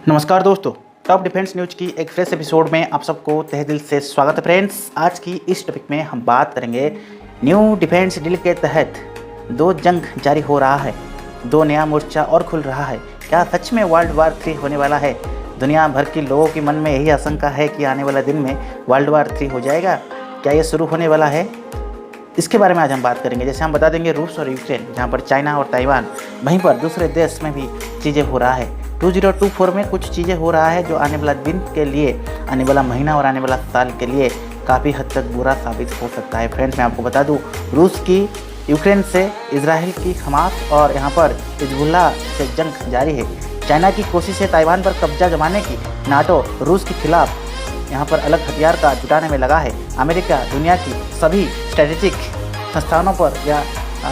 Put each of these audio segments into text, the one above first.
नमस्कार दोस्तों, top defence news की एक फ्रेश एपिसोड में आप सबको तहे दिल से स्वागत है। फ्रेंड्स, आज की इस टॉपिक में हम बात करेंगे न्यू डिफेंस डील के तहत दो जंग जारी हो रहा है, दो नया मोर्चा और खुल रहा है। क्या सच में वर्ल्ड वार 3 होने वाला है? दुनिया भर के लोगों के मन में यही आशंका है कि आने वाला दिन में वर्ल्ड वार 3 हो जाएगा। क्या ये शुरू होने वाला है? इसके बारे में आज हम बात करेंगे। जैसे हम बता देंगे रूस और यूक्रेन, जहाँ पर चाइना और ताइवान, वहीं पर दूसरे देश में भी चीज़ें हो रहा है। 2024 में कुछ चीज़ें हो रहा है जो आने वाला दिन के लिए, आने वाला महीना और आने वाला साल के लिए काफ़ी हद तक बुरा साबित हो सकता है। फ्रेंड्स, मैं आपको बता दूं, रूस की यूक्रेन से, इजराइल की हमास और यहाँ पर हिजबुल्लाह से जंग जारी है। चाइना की कोशिश है ताइवान पर कब्जा जमाने की। नाटो रूस के खिलाफ यहाँ पर अलग हथियार का जुटाने में लगा है। अमेरिका दुनिया की सभी स्ट्रेटेजिक संस्थानों पर, या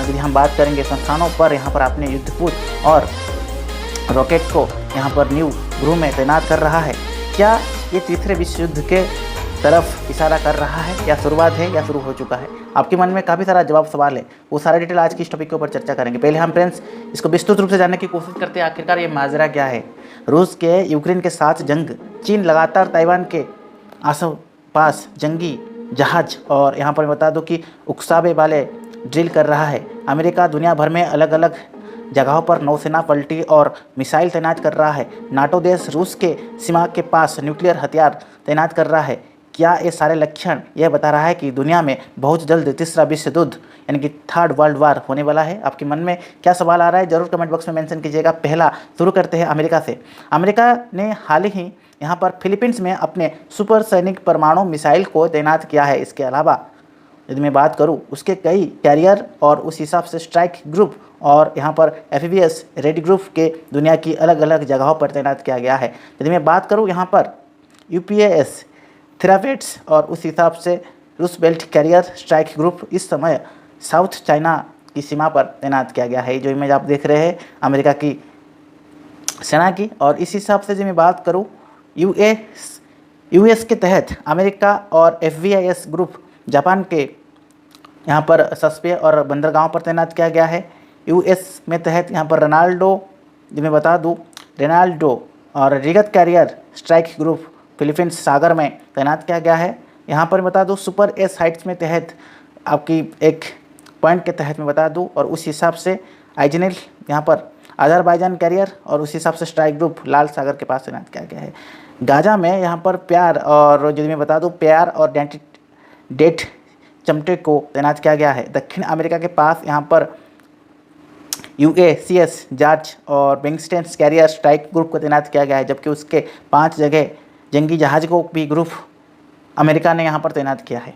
यदि हम बात करेंगे संस्थानों पर, यहाँ पर अपने युद्धपोत और रॉकेट को यहाँ पर न्यू ग्रुह में तैनात कर रहा है। क्या ये तीसरे विश्व युद्ध के तरफ इशारा कर रहा है, या शुरुआत है, या शुरू हो चुका है? आपके मन में काफ़ी सारा जवाब सवाल है, वो सारे डिटेल आज की इस टॉपिक के ऊपर चर्चा करेंगे। पहले हम फ्रेंड्स इसको विस्तृत रूप से जानने की कोशिश करते हैं, आखिरकार ये माजरा क्या है। रूस के यूक्रेन के साथ जंग, चीन लगातार ताइवान के आस पास जंगी जहाज और यहाँ पर मैं बता दूं कि उकसावे वाले ड्रिल कर रहा है। अमेरिका दुनिया भर में अलग अलग जगहों पर नौसेना पलटी और मिसाइल तैनात कर रहा है। नाटो देश रूस के सीमा के पास न्यूक्लियर हथियार तैनात कर रहा है। क्या ये सारे लक्षण यह बता रहा है कि दुनिया में बहुत जल्द तीसरा विश्व युद्ध यानी कि थर्ड वर्ल्ड वार होने वाला है? आपके मन में क्या सवाल आ रहा है, जरूर कमेंट बॉक्स में मेंशन कीजिएगा। पहला शुरू करते हैं अमेरिका से। अमेरिका ने हाल ही यहाँ पर फिलीपींस में अपने सुपरसोनिक परमाणु मिसाइल को तैनात किया है। इसके अलावा यदि मैं बात करूँ, उसके कई कैरियर और उस हिसाब से स्ट्राइक ग्रुप और यहाँ पर एफवीएस रेडी ग्रुप के दुनिया की अलग अलग जगहों पर तैनात किया गया है। यदि मैं बात करूँ यहाँ पर यूपीएस थेरापेट्स और उस हिसाब से रूस बेल्ट कैरियर स्ट्राइक ग्रुप इस समय साउथ चाइना की सीमा पर तैनात किया गया है। जो इमेज आप देख रहे हैं अमेरिका की सेना की। और इस हिसाब से जो मैं बात करूँ, यूएस के तहत अमेरिका और एफवीआईएस ग्रुप जापान के यहाँ पर सस्पे और बंदरगाहों पर तैनात किया गया है। यूएस में तहत यहाँ पर जो मैं बता दूँ, रेनाल्डो और रिगत कैरियर स्ट्राइक ग्रुप फिलीपींस सागर में तैनात किया गया है। यहाँ पर बता दूँ सुपर एस हाइट्स में तहत आपकी एक पॉइंट के तहत मैं बता दूँ, और उस हिसाब से आइजनेल यहाँ पर अजरबैजान कैरियर और उस हिसाब से स्ट्राइक ग्रुप लाल सागर के पास तैनात किया गया है। गाजा में यहाँ पर प्यार और जो मैं बता दूँ प्यार और डेट चमटे को तैनात किया गया है। दक्षिण अमेरिका के पास यहाँ पर यूएसीएस जॉर्ज और बेंगस्टेन कैरियर स्ट्राइक ग्रुप को तैनात किया गया है, जबकि उसके 5 जगह जंगी जहाज को भी ग्रुप अमेरिका ने यहाँ पर तैनात किया है।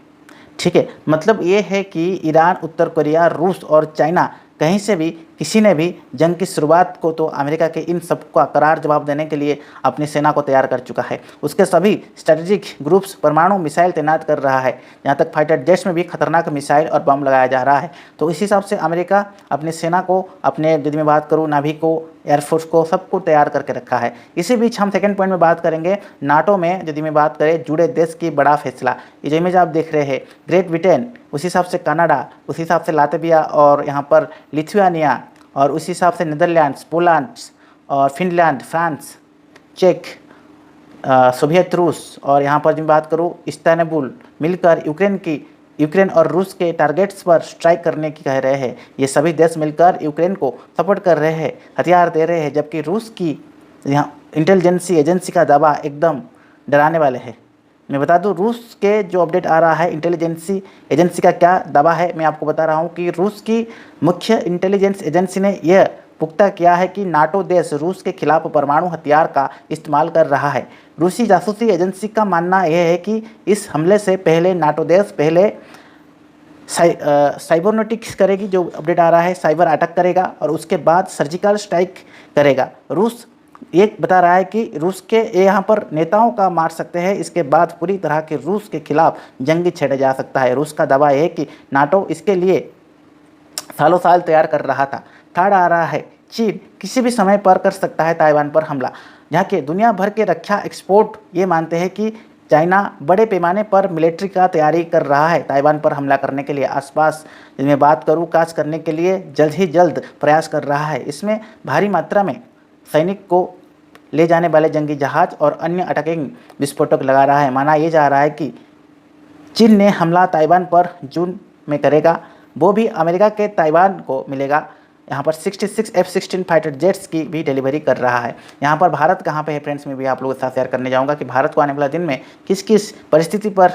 ठीक है, मतलब ये है कि ईरान, उत्तर कोरिया, रूस और चाइना कहीं से भी किसी ने भी जंग की शुरुआत को तो अमेरिका के इन सबका करार जवाब देने के लिए अपनी सेना को तैयार कर चुका है। उसके सभी स्ट्रेटेजिक ग्रुप्स परमाणु मिसाइल तैनात कर रहा है, यहाँ तक फाइटर जेट्स में भी खतरनाक मिसाइल और बम लगाया जा रहा है। तो इस हिसाब से अमेरिका अपनी सेना को, अपने यदि मैं बात करूँ नाभी को, एयरफोर्स को, सबको तैयार करके रखा है। इसी बीच हम सेकंड पॉइंट में बात करेंगे नाटो में यदि मैं बात करें जुड़े देश की बड़ा फैसला। ये जो इमेज आप देख रहे हैं, ग्रेट ब्रिटेन, उस हिसाब से कनाडा, उस हिसाब से लातविया और यहाँ पर लिथुआनिया, और उस हिसाब से नीदरलैंड्स, पोलैंड और फिनलैंड, फ्रांस, चेक, सोवियत रूस और यहाँ पर जो बात करूँ इस्तांबुल मिलकर यूक्रेन और रूस के टारगेट्स पर स्ट्राइक करने की कह रहे हैं। ये सभी देश मिलकर यूक्रेन को सपोर्ट कर रहे हैं, हथियार दे रहे हैं, जबकि रूस की यहाँ इंटेलिजेंसी एजेंसी का दावा एकदम डराने वाले है। मैं बता दूं रूस के जो अपडेट आ रहा है, इंटेलिजेंसी एजेंसी का क्या दावा है, मैं आपको बता रहा हूं कि रूस की मुख्य इंटेलिजेंस एजेंसी ने यह पुख्ता किया है कि नाटो देश रूस के खिलाफ परमाणु हथियार का इस्तेमाल कर रहा है। रूसी जासूसी एजेंसी का मानना यह है कि इस हमले से पहले नाटो देश पहले साइबरनेटिक्स करेगी, जो अपडेट आ रहा है साइबर अटैक करेगा, और उसके बाद सर्जिकल स्ट्राइक करेगा। रूस ये बता रहा है कि रूस के यहाँ पर नेताओं का मार सकते हैं, इसके बाद पूरी तरह के रूस के खिलाफ जंग छेड़ा जा सकता है। रूस का दावा है कि नाटो इसके लिए सालों साल तैयार कर रहा था। थर्ड आ रहा है चीन किसी भी समय पर कर सकता है ताइवान पर हमला। जहाँ के दुनिया भर के रक्षा एक्सपोर्ट ये मानते हैं कि चाइना बड़े पैमाने पर मिलिट्री का तैयारी कर रहा है ताइवान पर हमला करने के लिए। आसपास में बात करूँ काज करने के लिए जल्द ही जल्द प्रयास कर रहा है। इसमें भारी मात्रा में सैनिक को ले जाने वाले जंगी जहाज और अन्य अटैकिंग विस्फोटक लगा रहा है। माना ये जा रहा है कि चीन ने हमला ताइवान पर जून में करेगा, वो भी अमेरिका के ताइवान को मिलेगा। यहाँ पर 66 F-16 फाइटर जेट्स की भी डिलीवरी कर रहा है। यहाँ पर भारत कहाँ पे है फ्रेंड्स, मैं भी आप लोगों के साथ शेयर करने जाऊँगा कि भारत को आने वाला दिन में किस किस परिस्थिति पर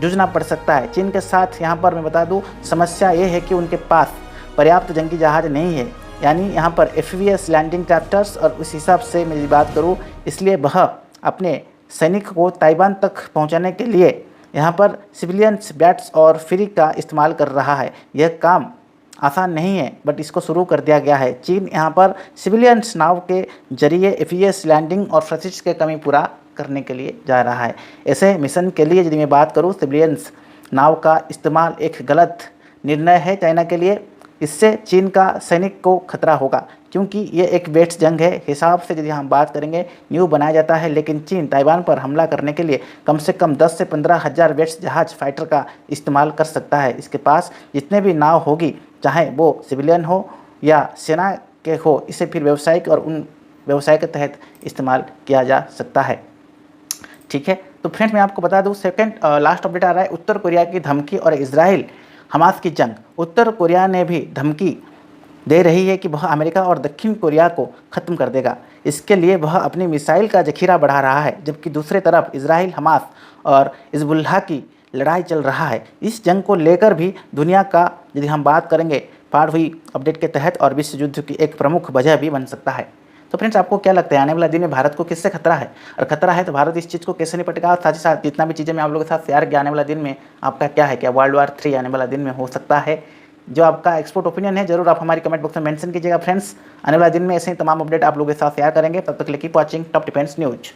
जूझना पड़ सकता है। चीन के साथ यहाँ पर मैं बता दूँ समस्या ये है कि उनके पास पर्याप्त जंगी जहाज नहीं है, यानी यहाँ पर FVS लैंडिंग क्राफ्टर्स, और उस हिसाब से मेरी बात करूँ इसलिए वह अपने सैनिक को ताइवान तक पहुँचाने के लिए यहाँ पर सिविलियंस बैट्स और फ्री का इस्तेमाल कर रहा है। यह काम आसान नहीं है, बट इसको शुरू कर दिया गया है। चीन यहाँ पर सिविलियंस नाव के जरिए FVS लैंडिंग और फ्रसिस के कमी पूरा करने के लिए जा रहा है। ऐसे मिशन के लिए यदि मैं बात करूँ सिविलियंस नाव का इस्तेमाल एक गलत निर्णय है चाइना के लिए। इससे चीन का सैनिक को खतरा होगा, क्योंकि ये एक वेट्स जंग है। हिसाब से यदि हम बात करेंगे न्यू बनाया जाता है, लेकिन चीन ताइवान पर हमला करने के लिए कम से कम 10 से 15 हज़ार वेट्स जहाज फाइटर का इस्तेमाल कर सकता है। इसके पास जितने भी नाव होगी, चाहे वो सिविलियन हो या सेना के हो, इसे फिर व्यावसायिक और उन व्यवसाय के तहत इस्तेमाल किया जा सकता है। ठीक है, तो फ्रेंड्स मैं आपको बता दूं सेकंड लास्ट अपडेट आ रहा है उत्तर कोरिया की धमकी और इजराइल हमास की जंग। उत्तर कोरिया ने भी धमकी दे रही है कि वह अमेरिका और दक्षिण कोरिया को ख़त्म कर देगा। इसके लिए वह अपनी मिसाइल का जखीरा बढ़ा रहा है, जबकि दूसरी तरफ इजराइल हमास और हिजबुल्लाह की लड़ाई चल रहा है। इस जंग को लेकर भी दुनिया का यदि हम बात करेंगे पार हुई अपडेट के तहत और विश्व युद्ध की एक प्रमुख वजह भी बन सकता है। तो फ्रेंड्स आपको क्या लगता है आने वाला दिन में भारत को किससे खतरा है, और खतरा है तो भारत इस चीज़ को कैसे निपटेगा। और साथ ही साथ जितना भी चीज़ें मैं आप लोगों के साथ शेयर किया, आने वाला दिन में आपका क्या है, क्या वर्ल्ड वॉर 3 आने वाला दिन में हो सकता है? जो आपका एक्सपर्ट ओपिनियन है जरूर आप हमारी कमेंट बॉक्स में मेंशन कीजिएगा फ्रेंड्स। आने वाला दिन में ऐसे ही तमाम अपडेट आप लोगों के साथ शेयर करेंगे। तब तक के लिए keep watching top defence news.